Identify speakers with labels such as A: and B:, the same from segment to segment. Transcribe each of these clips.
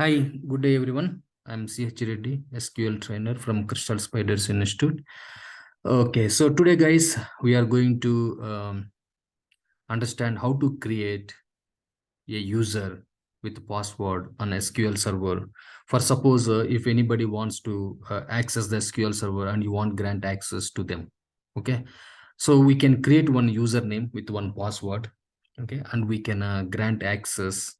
A: Hi, good day everyone. I'm CH Reddy, SQL trainer from Crystal Spiders Institute. Okay, so today guys, we are going to understand how to create a user with password on SQL server. For suppose if anybody wants to access the SQL server and you want grant access to them. Okay, so we can create one username with one password. Okay, and we can grant access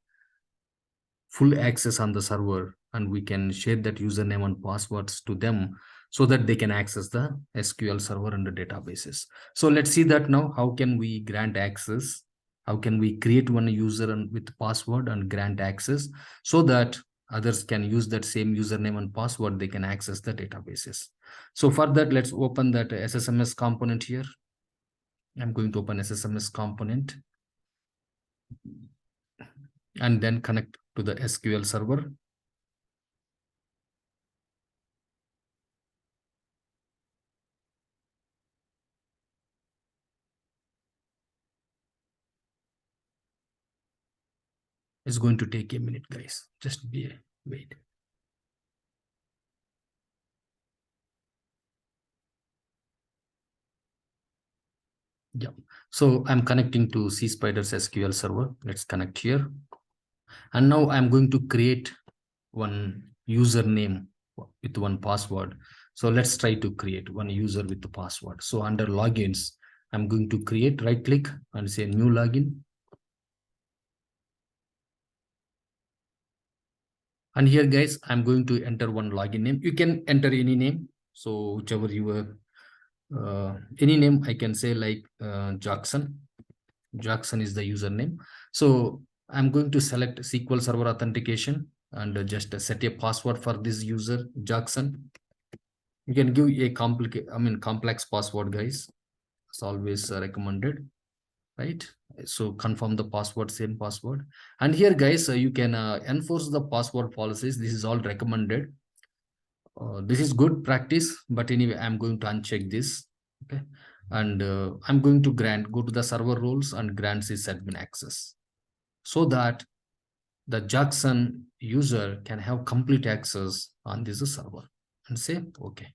A: full access on the server, and we can share that username and passwords to them so that they can access the SQL server and the databases. So let's see that now. How can we grant access? How can we create one user and with password and grant access so that others can use that same username and password, they can access the databases. So for that, let's open that SSMS component here. I'm going to open SSMS component and then connect to the SQL server. It's going to take a minute, guys. Just wait. Yeah. So I'm connecting to C-Spiders SQL server. Let's connect here. And now I'm going to create one username with one password. So let's try to create one user with the password. So under logins, I'm going to create, right click and say new login. And here guys, I'm going to enter one login name. You can enter any name. So whichever your any name, I can say like Jackson. Jackson is the username. So I'm going to select SQL Server authentication and just set a password for this user, Jackson. You can give a complex password, guys. It's always recommended, right? So confirm the password, same password. And here, guys, you can enforce the password policies. This is all recommended. This is good practice, but anyway, I'm going to uncheck this. Okay. And I'm going to go to the server roles and grant sysadmin access so that the Jackson user can have complete access on this server and say, okay.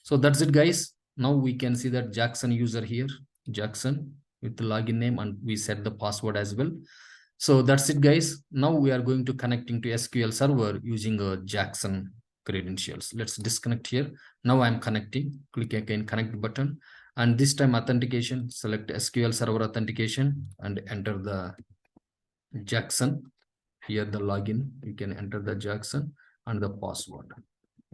A: So that's it, guys. Now we can see that Jackson user here, Jackson with the login name, and we set the password as well. So that's it, guys. Now we are going to connecting to SQL server using a Jackson credentials. Let's disconnect here. Now I'm connecting. Click again connect button, and this time authentication. Select SQL server authentication and enter the Jackson. Here the login. You can enter the Jackson and the password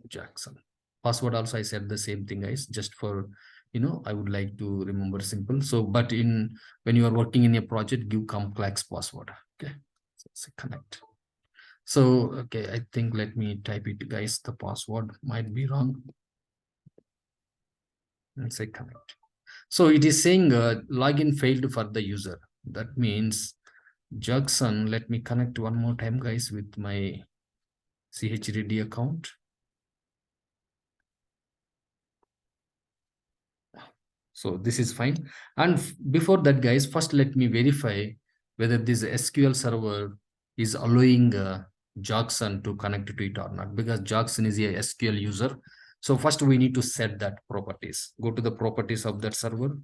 A: Jackson. Password also I said the same thing, guys. Just for I would like to remember simple. So, but when you are working in a project, give complex password. Okay, so say connect. So okay, I think let me type it, guys. The password might be wrong. And say connect. So it is saying login failed for the user. That means Jackson. Let me connect one more time, guys, with my CHRD account. So this is fine. And before that, guys, first let me verify whether this SQL server is allowing Jackson to connect to it or not, because Jackson is a SQL user. So first we need to set that properties. Go to the properties of that server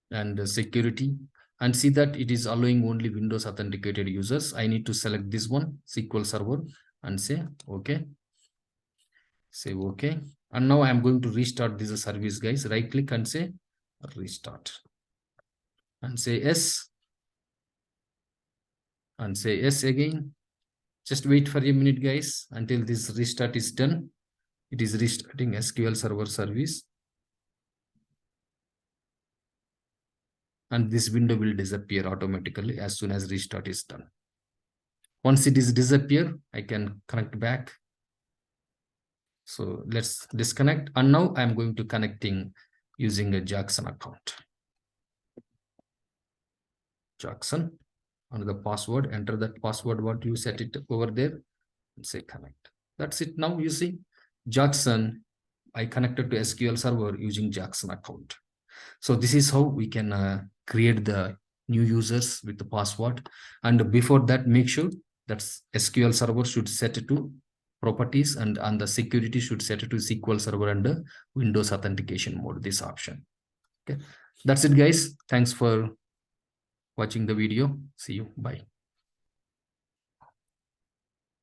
A: and security, and see that it is allowing only Windows authenticated users. I need to select this one, SQL server, and say okay. Say okay. And now I'm going to restart this service, guys. Right click and say restart and say yes, and say yes again. Just wait for a minute, guys, until this restart is done. It is restarting SQL server service, and this window will disappear automatically as soon as restart is done. Once it is disappear, I can connect back. So let's disconnect, and now I'm going to connecting using a Jackson account. Jackson, and the password, enter that password what you set it over there, and say connect. That's it. Now you see Jackson, I connected to SQL server using Jackson account. So this is how we can create the new users with the password. And before that, make sure that SQL Server should set it to properties, and the security should set it to SQL Server and Windows authentication mode, this option. Okay, that's it guys. Thanks for watching the video. See you. Bye.